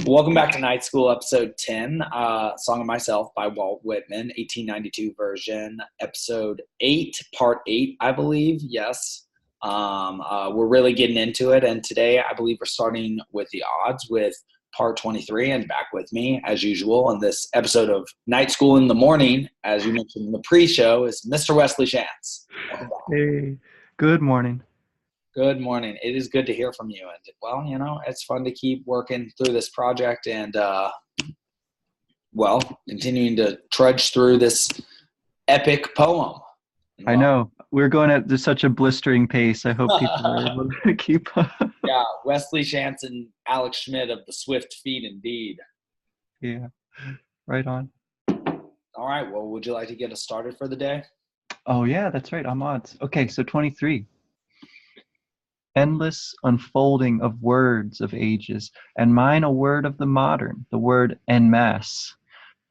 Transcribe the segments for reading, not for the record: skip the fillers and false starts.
Welcome back to Night School, episode 10, Song of Myself by Walt Whitman, 1892 version, episode 8, part 8, I believe, yes. We're really getting into it, and today I believe we're starting with the odds with part 23, and back with me, as usual, in this episode of Night School in the Morning, as you mentioned in the pre-show, is Mr. Wesley Schantz. Hey, good morning. Good morning. It is good to hear from you. And, well, it's fun to keep working through this project and, continuing to trudge through this epic poem. I know. We're going at just such a blistering pace. I hope people are able to keep up. Yeah, Wesley Schantz and Alex Schmidt of the Swift Feet indeed. Yeah, right on. All right. Well, would you like to get us started for the day? Oh, yeah, that's right. I'm odds. Okay, so 23. Endless unfolding of words of ages, and mine a word of the modern, the word en masse,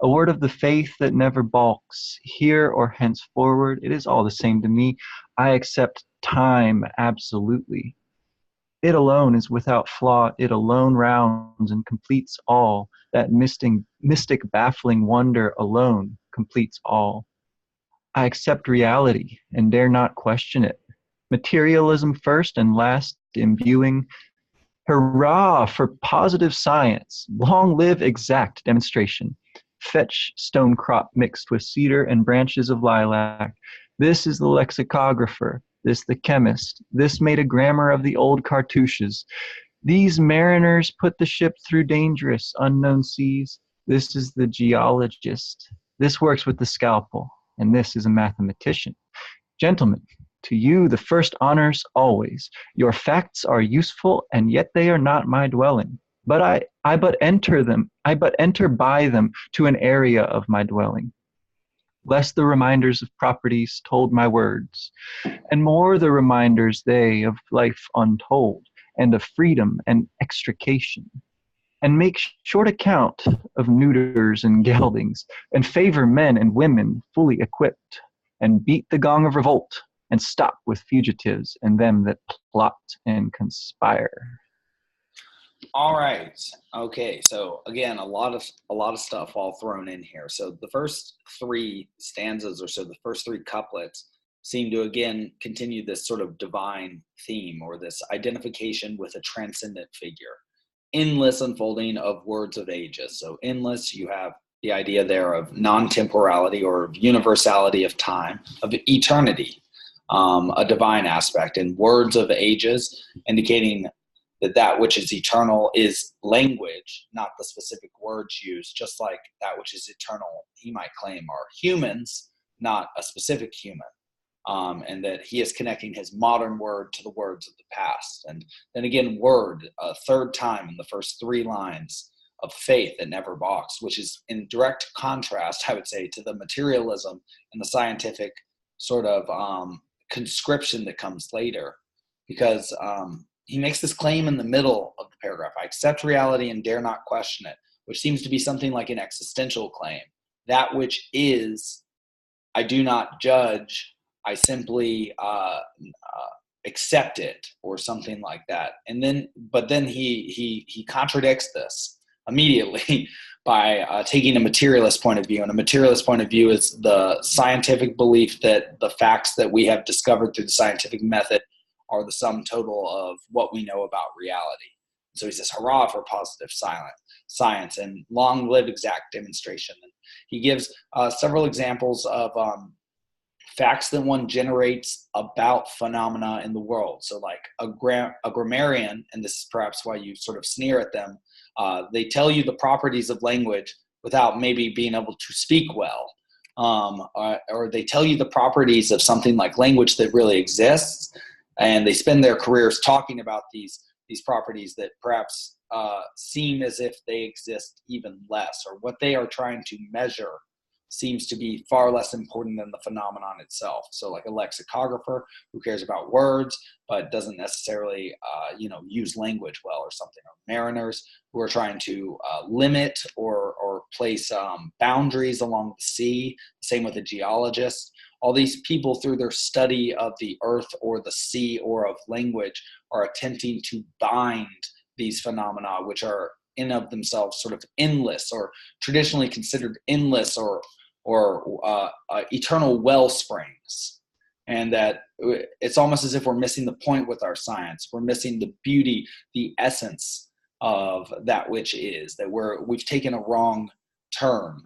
a word of the faith that never balks. Here or henceforward, it is all the same to me. I accept time absolutely. It alone is without flaw. It alone rounds and completes all. That mystic baffling wonder alone completes all. I accept reality and dare not question it. Materialism first and last imbuing. Hurrah for positive science. Long live exact demonstration. Fetch stone crop mixed with cedar and branches of lilac. This is the lexicographer, this the chemist, this made a grammar of the old cartouches. These mariners put the ship through dangerous, unknown seas. This is the geologist. This works with the scalpel, and this is a mathematician. Gentlemen, to you the first honors always. Your facts are useful, and yet they are not my dwelling. But I but enter them, I but enter by them to an area of my dwelling. Less the reminders of properties told my words, and more the reminders they of life untold, and of freedom and extrication. And make short account of neuters and geldings, and favor men and women fully equipped, and beat the gong of revolt, and stop with fugitives and them that plot and conspire. All right. Okay. So again, a lot of stuff all thrown in here. So the first three stanzas, or so the first three couplets, seem to again continue this sort of divine theme, or this identification with a transcendent figure. Endless unfolding of words of ages. So endless, you have the idea there of non-temporality or of universality of time, of eternity, a divine aspect, and words of ages, indicating that which is eternal is language, not the specific words used, just like that which is eternal, he might claim, are humans, not a specific human. And that he is connecting his modern word to the words of the past. And then again, word, a third time in the first three lines, of faith that never balks, which is in direct contrast, I would say, to the materialism and the scientific sort of conscription that comes later. Because he makes this claim in the middle of the paragraph: I accept reality and dare not question it, which seems to be something like an existential claim. That which is, I do not judge, I simply accept it, or something like that. But then he contradicts this immediately by taking a materialist point of view. And a materialist point of view is the scientific belief that the facts that we have discovered through the scientific method are the sum total of what we know about reality. So he says, hurrah for positive science, and long live exact demonstration. And he gives several examples of facts that one generates about phenomena in the world. So like a grammarian, and this is perhaps why you sort of sneer at them, they tell you the properties of language without maybe being able to speak well. Or they tell you the properties of something like language that really exists, and they spend their careers talking about these properties that perhaps seem as if they exist even less, or what they are trying to measure seems to be far less important than the phenomenon itself. So like a lexicographer who cares about words but doesn't necessarily use language well, or something. Or mariners who are trying to limit or place boundaries along the sea. Same with a geologist. All these people, through their study of the earth or the sea or of language, are attempting to bind these phenomena, which are in of themselves sort of endless, or traditionally considered endless, or eternal well springs. And that it's almost as if we're missing the point with our science. We're missing the beauty, the essence of that which is, that we've taken a wrong turn,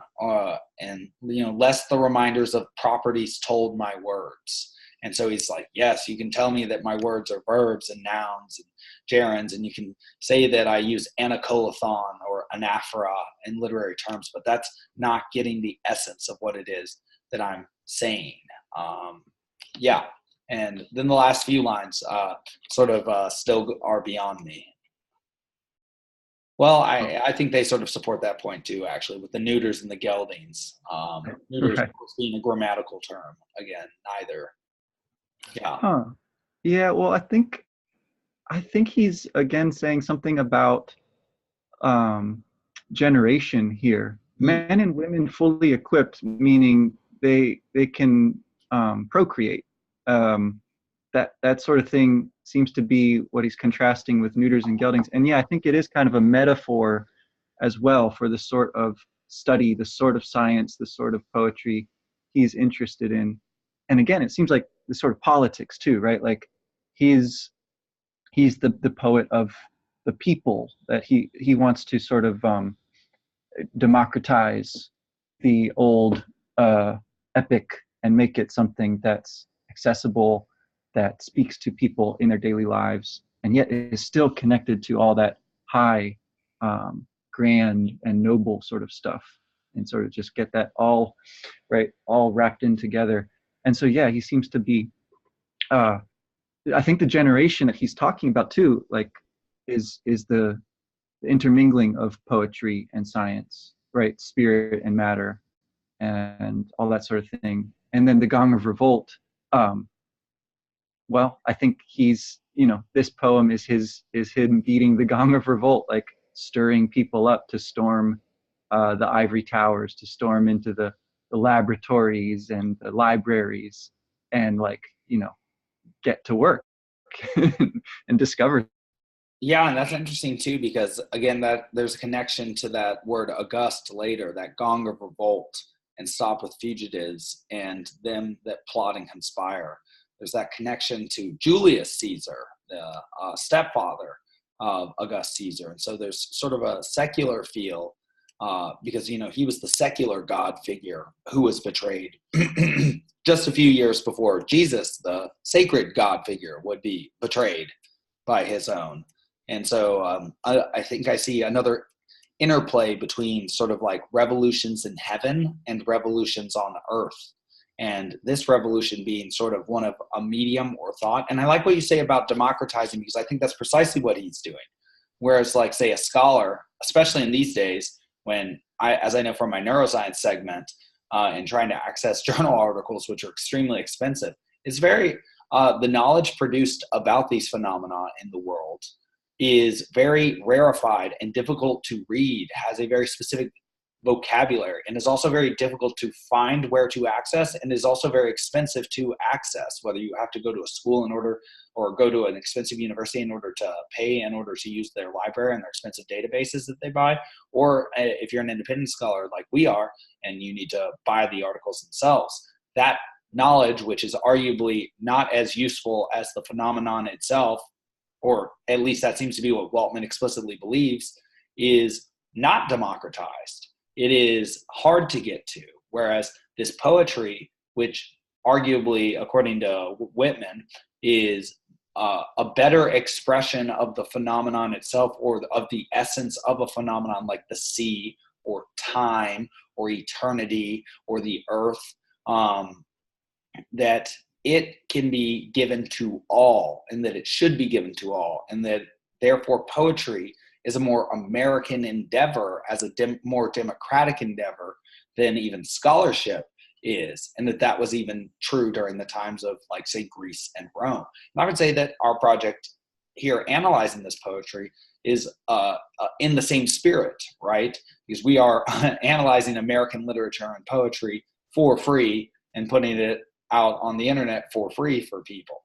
and less the reminders of properties told my words. And so he's like, yes, you can tell me that my words are verbs and nouns and gerunds, and you can say that I use anacolathon or anaphora in literary terms, but that's not getting the essence of what it is that I'm saying. Yeah. And then the last few lines still are beyond me. Well, I think they sort of support that point too, actually, with the neuters and the geldings. Neuters, Right. of course, being a grammatical term. Again, neither. Yeah. Huh. Yeah, well, I think he's again saying something about um, generation here. Hmm. Men and women fully equipped, meaning they can procreate. Um, that sort of thing seems to be what he's contrasting with neuters and geldings. And yeah, I think it is kind of a metaphor as well for the sort of study, the sort of science, the sort of poetry he's interested in. And again, it seems like the sort of politics too, right? Like he's the poet of the people, that he wants to sort of democratize the old epic and make it something that's accessible, that speaks to people in their daily lives, and yet is still connected to all that high, grand and noble sort of stuff, and sort of just get that all right, all wrapped in together. And so yeah, he seems to be I think the generation that he's talking about too, like, is the intermingling of poetry and science, right? Spirit and matter, and all that sort of thing. And then the Gong of Revolt. Um, well, I think this poem is him beating the Gong of Revolt, like stirring people up to storm the ivory towers, to storm into the laboratories and the libraries, and get to work and discover. Yeah, and that's interesting too, because again, that there's a connection to that word august later, that gong of revolt, and stop with fugitives and them that plot and conspire. There's that connection to Julius Caesar, the stepfather of August Caesar. And so there's sort of a secular feel, because he was the secular God figure who was betrayed just a few years before Jesus, the sacred God figure, would be betrayed by his own. And so I think I see another interplay between sort of like revolutions in heaven and revolutions on earth. And this revolution being sort of one of a medium or thought. And I like what you say about democratizing, because I think that's precisely what he's doing. Whereas, like, say, a scholar, especially in these days, when as I know from my neuroscience segment, and trying to access journal articles, which are extremely expensive, it's very, the knowledge produced about these phenomena in the world is very rarefied and difficult to read, has a very specific vocabulary, and is also very difficult to find where to access, and is also very expensive to access, whether you have to go to a school in order, or go to an expensive university in order to pay in order to use their library and their expensive databases that they buy, or if you're an independent scholar like we are and you need to buy the articles themselves. That knowledge, which is arguably not as useful as the phenomenon itself, or at least that seems to be what Walt Whitman explicitly believes, is not democratized. It is hard to get to. Whereas this poetry, which arguably, according to Whitman, is a better expression of the phenomenon itself, or of the essence of a phenomenon like the sea, or time, or eternity, or the earth, that it can be given to all, and that it should be given to all, and that therefore poetry is a more American endeavor, as a more democratic endeavor than even scholarship is, and that was even true during the times of, like, say, Greece and Rome. And I would say that our project here, analyzing this poetry, is in the same spirit, right? Because we are analyzing American literature and poetry for free and putting it out on the internet for free for people.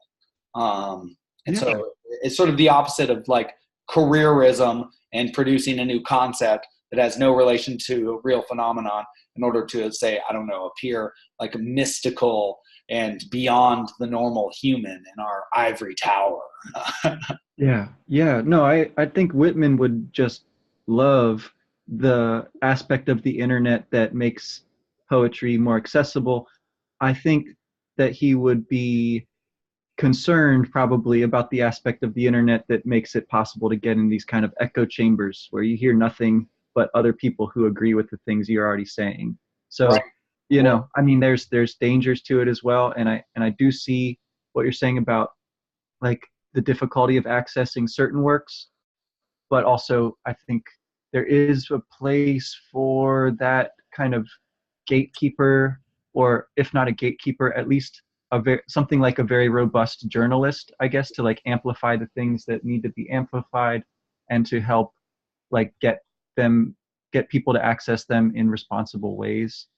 And Yeah. so it's sort of the opposite of, like, careerism and producing a new concept that has no relation to a real phenomenon in order to, say, I don't know, appear like a mystical and beyond the normal human in our ivory tower. Yeah. No, I think Whitman would just love the aspect of the internet that makes poetry more accessible. I think that he would be concerned probably about the aspect of the internet that makes it possible to get in these kind of echo chambers where you hear nothing but other people who agree with the things you're already saying. So, Right. Well, I mean, there's dangers to it as well, and I do see what you're saying about like the difficulty of accessing certain works, but also I think there is a place for that kind of gatekeeper, or if not a gatekeeper, at least something like a very robust journalist, I guess, to like amplify the things that need to be amplified and to help like get people to access them in responsible ways.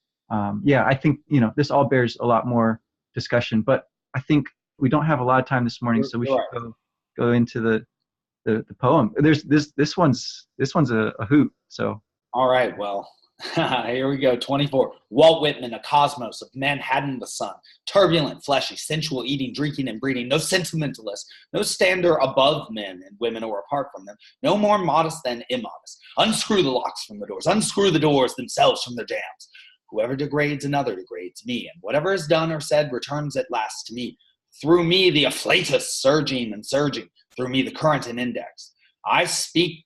Yeah, I think this all bears a lot more discussion, but I think we don't have a lot of time this morning, so we you're should right. go into the poem. There's this one's a hoot. So All right, well, here we go. 24. Walt Whitman, a cosmos of Manhattan the sun. Turbulent, fleshy, sensual, eating, drinking, and breeding. No sentimentalist. No stander above men and women or apart from them. No more modest than immodest. Unscrew the locks from the doors. Unscrew the doors themselves from their jambs. Whoever degrades another degrades me, and whatever is done or said returns at last to me. Through me the afflatus surging and surging. Through me the current and index. I speak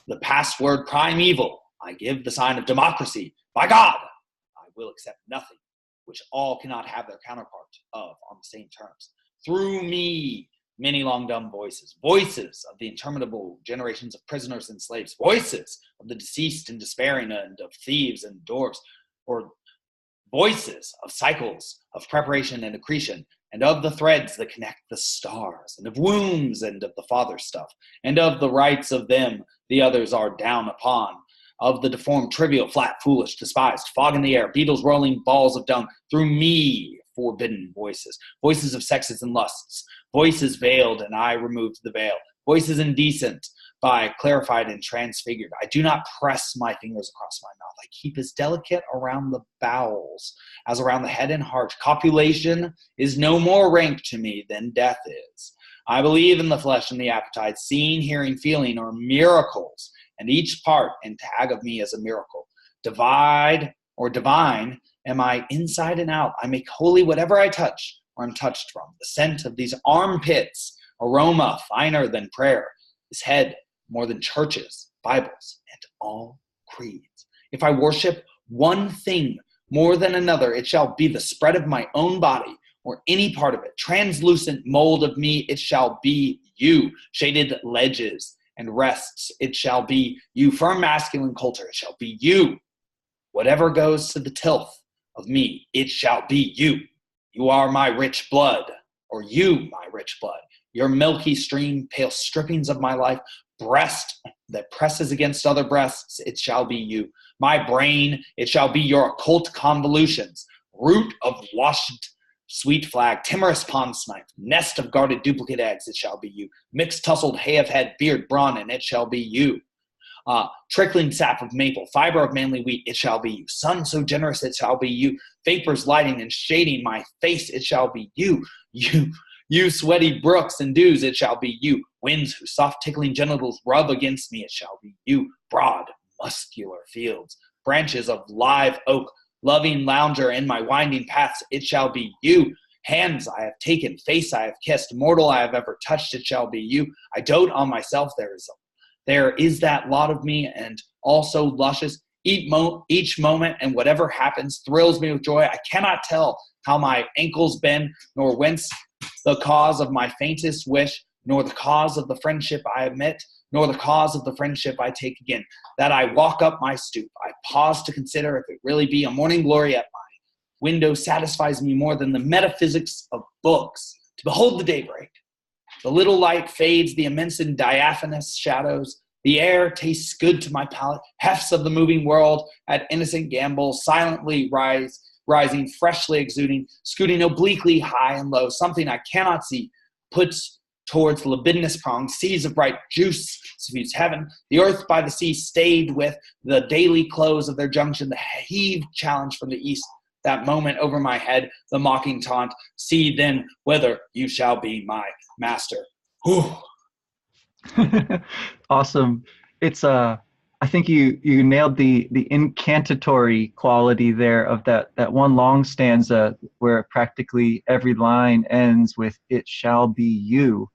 the password primeval. I give the sign of democracy. By God, I will accept nothing which all cannot have their counterpart of on the same terms. Through me, many long dumb voices, voices of the interminable generations of prisoners and slaves, voices of the deceased and despairing, and of thieves and dwarfs, or voices of cycles of preparation and accretion, and of the threads that connect the stars, and of wombs, and of the father stuff, and of the rights of them the others are down upon, of the deformed, trivial, flat, foolish, despised, fog in the air, beetles rolling balls of dung. Through me, forbidden voices, voices of sexes and lusts, voices veiled, and I removed the veil, voices indecent, by clarified and transfigured. I do not press my fingers across my mouth. I keep as delicate around the bowels as around the head and heart. Copulation is no more rank to me than death is. I believe in the flesh and the appetite. Seeing, hearing, feeling are miracles, and each part and tag of me is a miracle. Divide or divine am I inside and out. I make holy whatever I touch or am touched from. The scent of these armpits, aroma finer than prayer, is head more than churches, Bibles, and all creeds. If I worship one thing more than another, it shall be the spread of my own body, or any part of it. Translucent mold of me, it shall be you. Shaded ledges and rests, it shall be you. Firm masculine culture, it shall be you. Whatever goes to the tilth of me, it shall be you. You are my rich blood, or you my rich blood. Your milky stream, pale strippings of my life, breast that presses against other breasts, it shall be you. My brain, it shall be your occult convolutions. Root of washed sweet flag, timorous pond snipe, nest of guarded duplicate eggs, it shall be you. Mixed tussled hay of head, beard, brawn, and it shall be you. Trickling sap of maple, fiber of manly wheat, it shall be you. Sun so generous, it shall be you. Vapors lighting and shading my face, it shall be you. You sweaty brooks and dews, it shall be you. Winds whose soft tickling genitals rub against me, it shall be you. Broad, muscular fields, branches of live oak, loving lounger in my winding paths, it shall be you. Hands I have taken, face I have kissed, mortal I have ever touched, it shall be you. I dote on myself, there is that lot of me, and also luscious. Each moment and whatever happens thrills me with joy. I cannot tell how my ankles bend, nor whence the cause of my faintest wish, nor the cause of the friendship I admit, nor the cause of the friendship I take again. That I walk up my stoop, I pause to consider if it really be a morning glory at my window satisfies me more than the metaphysics of books. To behold the daybreak. The little light fades the immense and diaphanous shadows. The air tastes good to my palate. Hefts of the moving world at innocent gambol, silently rising, freshly exuding, scooting obliquely high and low. Something I cannot see puts towards the libidinous prong, seas of bright juice suffuse heaven. The earth by the sea stayed with the daily close of their junction, the heaved challenge from the east. That moment over my head, the mocking taunt, see then whether you shall be my master. Whew. Awesome. It's I think you nailed the incantatory quality there of that one long stanza where practically every line ends with "it shall be you,"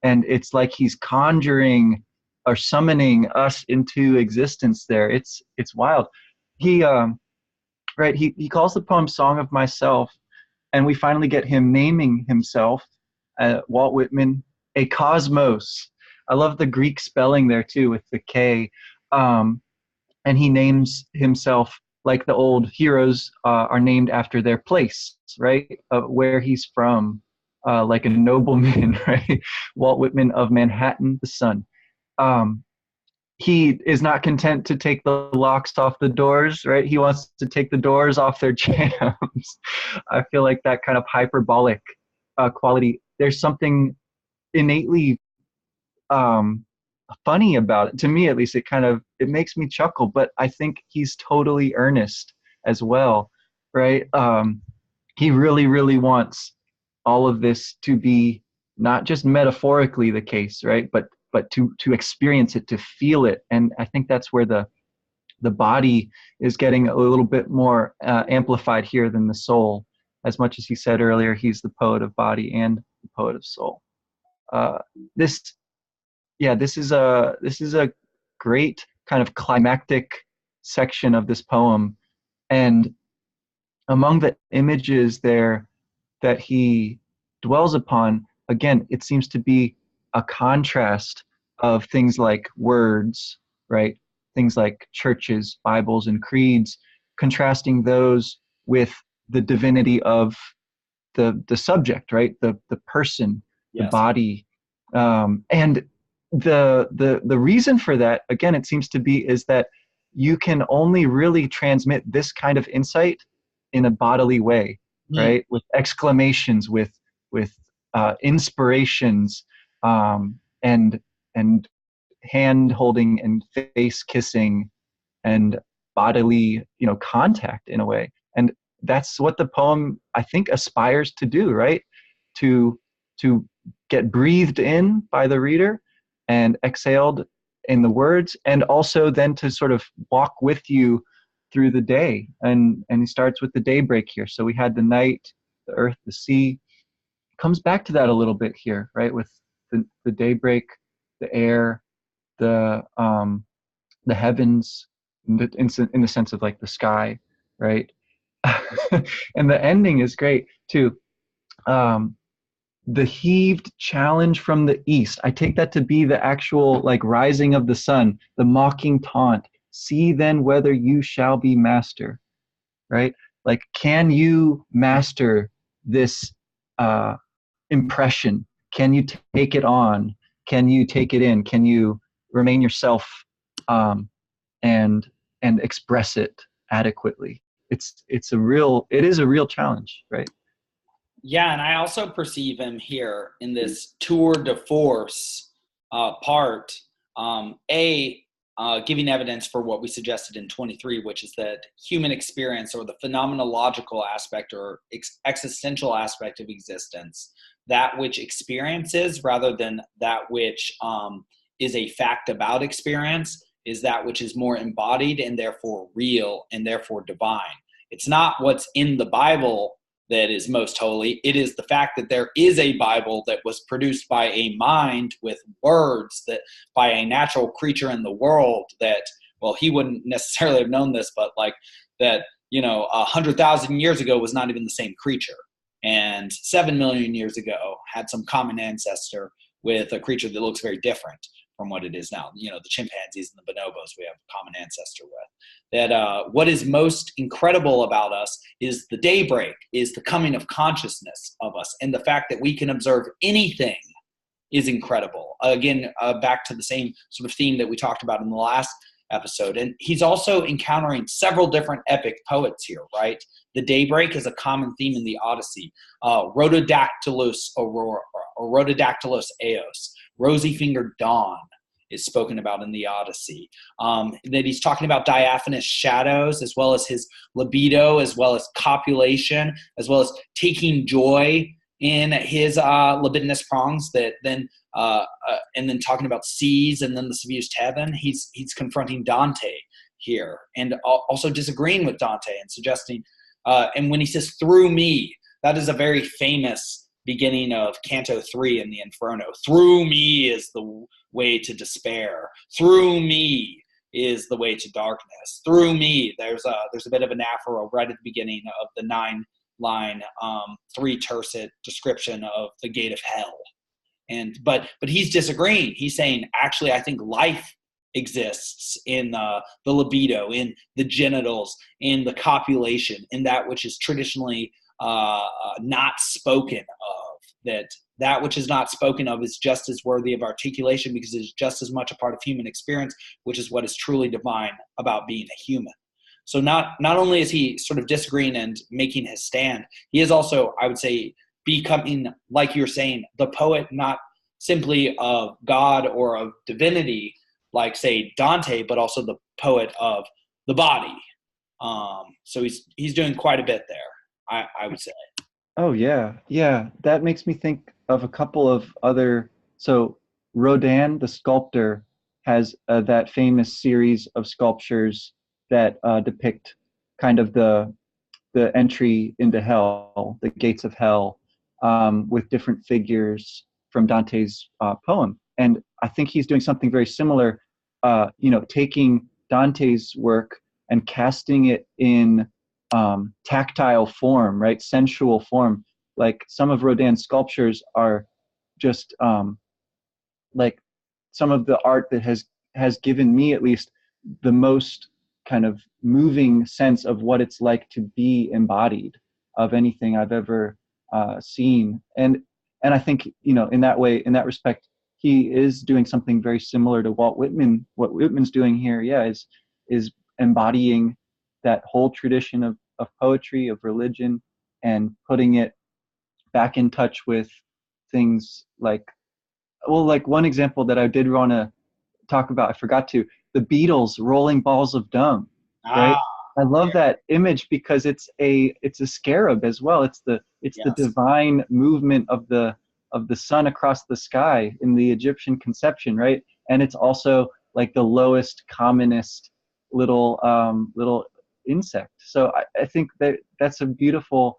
and it's like he's conjuring or summoning us into existence there. It's wild. He right, he calls the poem "Song of Myself," and we finally get him naming himself, Walt Whitman, a cosmos. I love the Greek spelling there too with the K. And he names himself like the old heroes are named after their place, right? Where he's from, like a nobleman, right? Walt Whitman of Manhattan, the Sun. Um, he is not content to take the locks off the doors, right? He wants to take the doors off their jams. I feel like that kind of hyperbolic quality. There's something innately um, funny about it. To me, at least, it makes me chuckle. But I think he's totally earnest as well, right? He really, really wants all of this to be not just metaphorically the case, right? But to experience it, to feel it, and I think that's where the body is getting a little bit more amplified here than the soul. As much as he said earlier, he's the poet of body and the poet of soul. Uh, this this is a great kind of climactic section of this poem, and among the images there that he dwells upon, again, it seems to be a contrast of things like words, right? Things like churches, Bibles, and creeds, contrasting those with the divinity of the subject, right? The person, the Yes. body, and the reason for that, again, it seems to be is that you can only really transmit this kind of insight in a bodily way, right? With exclamations, with inspirations, and hand holding and face kissing and bodily, contact in a way. And that's what the poem, I think, aspires to do, right? To get breathed in by the reader and exhaled in the words, and also then to sort of walk with you through the day. And he starts with the daybreak here. So we had the night, the earth, the sea. Comes back to that a little bit here, right? With the daybreak, the air, the heavens, in the sense of like the sky, right? And the ending is great too. The heaved challenge from the east. I take that to be the actual like rising of the sun, the mocking taunt. See then whether you shall be master, right? Like, can you master this impression? Can you take it on? Can you take it in? Can you remain yourself and express it adequately? It is a real challenge, right? Yeah, and I also perceive him here in this tour de force part, giving evidence for what we suggested in 23, which is that human experience, or the phenomenological aspect or existential aspect of existence, that which experiences rather than that which is a fact about experience, is that which is more embodied and therefore real and therefore divine. It's not what's in the Bible that is most holy. It is the fact that there is a Bible that was produced by a mind with words, that by a natural creature in the world that, well, he wouldn't necessarily have known this, but like that, 100,000 years ago was not even the same creature. And 7 million years ago had some common ancestor with a creature that looks very different from what it is now. The chimpanzees and the bonobos we have a common ancestor with. That what is most incredible about us is the daybreak, is the coming of consciousness of us. And the fact that we can observe anything is incredible. Again, back to the same sort of theme that we talked about in the last episode. And he's also encountering several different epic poets here, right? The daybreak is a common theme in the Odyssey. Rhododactylus Aurora, or Rhododactylus Eos, rosy-fingered dawn, is spoken about in the Odyssey. That he's talking about diaphanous shadows, as well as his libido, as well as copulation, as well as taking joy in his libidinous prongs. That then and then talking about seas and then the suffused heaven. He's confronting Dante here, and also disagreeing with Dante and suggesting. And when he says "through me," that is a very famous beginning of Canto 3 in the Inferno. Through me is the way to despair. Through me is the way to darkness. Through me, there's a bit of an aphorism right at the beginning of the 9-line, 3-tercet description of the gate of hell. And but he's disagreeing. He's saying, actually, I think life exists in the libido, in the genitals, in the copulation, in that which is traditionally not spoken of. That which is not spoken of is just as worthy of articulation, because it is just as much a part of human experience, which is what is truly divine about being a human. So not only is he sort of disagreeing and making his stand, he is also, I would say, becoming, like you're saying, the poet not simply of God or of divinity, like, say, Dante, but also the poet of the body. So he's doing quite a bit there, I would say. Oh yeah, yeah. That makes me think of a couple of other. So Rodin, the sculptor, has that famous series of sculptures that depict kind of the entry into hell, the gates of hell, with different figures from Dante's poem. And I think he's doing something very similar, taking Dante's work and casting it in tactile form, right? Sensual form. Like some of Rodin's sculptures are just like some of the art that has given me, at least, the most kind of moving sense of what it's like to be embodied of anything I've ever seen. And I think, in that way, in that respect, he is doing something very similar to Walt Whitman. What Whitman's doing here, is embodying that whole tradition of poetry, of religion, and putting it back in touch with things like one example that I did want to talk about, I forgot to, the Beatles rolling balls of dung, right? I love that image because it's a scarab as well. It's the divine movement of the sun across the sky in the Egyptian conception, right? And it's also like the lowest, commonest little insect. So I think that's a beautiful,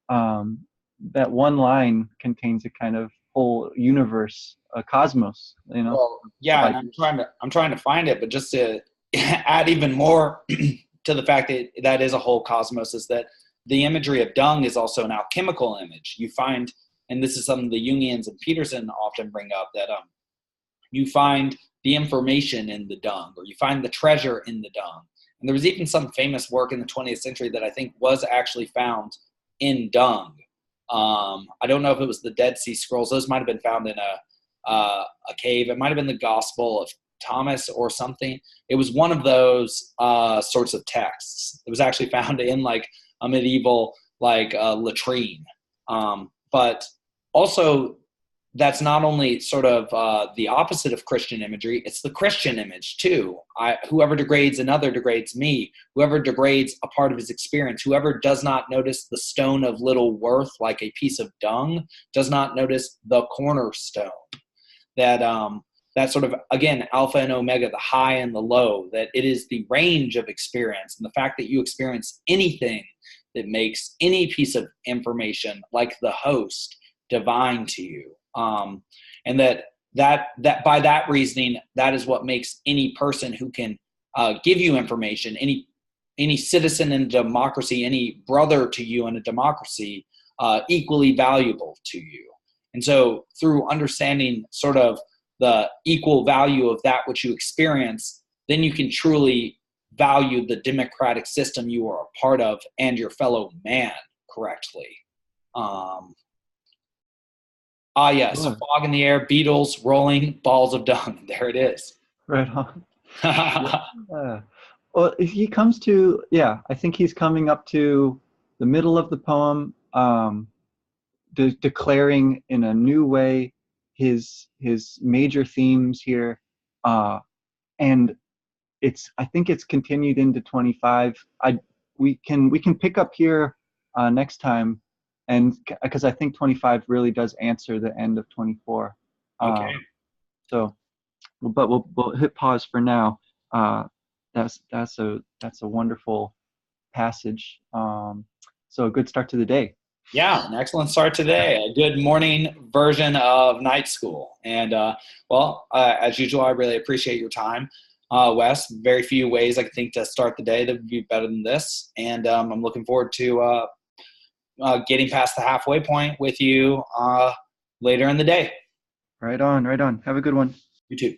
that one line contains a kind of whole universe, a cosmos, Well, yeah, and I'm trying to find it, but just to add even more to the fact that is a whole cosmos, is that the imagery of dung is also an alchemical image. You find, and this is something the Jungians and Peterson often bring up, that you find the information in the dung, or you find the treasure in the dung. And there was even some famous work in the 20th century that I think was actually found in dung. I don't know if it was the Dead Sea Scrolls. Those might have been found in a cave. It might have been the Gospel of Thomas or something. It was one of those sorts of texts. It was actually found in like a medieval latrine. But also, that's not only sort of the opposite of Christian imagery, it's the Christian image too. Whoever degrades another degrades me. Whoever degrades a part of his experience, whoever does not notice the stone of little worth like a piece of dung, does not notice the cornerstone. That sort of, again, alpha and omega, the high and the low, that it is the range of experience, and the fact that you experience anything that makes any piece of information like the host divine to you. And that by that reasoning, that is what makes any person who can give you information, any citizen in a democracy, any brother to you in a democracy, equally valuable to you. And so through understanding sort of the equal value of that which you experience, then you can truly value the democratic system you are a part of and your fellow man correctly. Yes, fog in the air, beetles, rolling balls of dung. There it is. Right on. Yeah. Well, if he comes to, yeah, I think he's coming up to the middle of the poem, declaring in a new way his major themes here, and I think it's continued into 25. We can pick up here next time, and because I think 25 really does answer the end of 24. Okay. So, but we'll hit pause for now. Uh, that's a wonderful passage. So a good start to the day. Yeah, an excellent start today. A good morning version of night school. And as usual, I really appreciate your time, Wes. Very few ways I can think to start the day that would be better than this. And I'm looking forward to getting past the halfway point with you later in the day. Right on, right on. Have a good one. You too.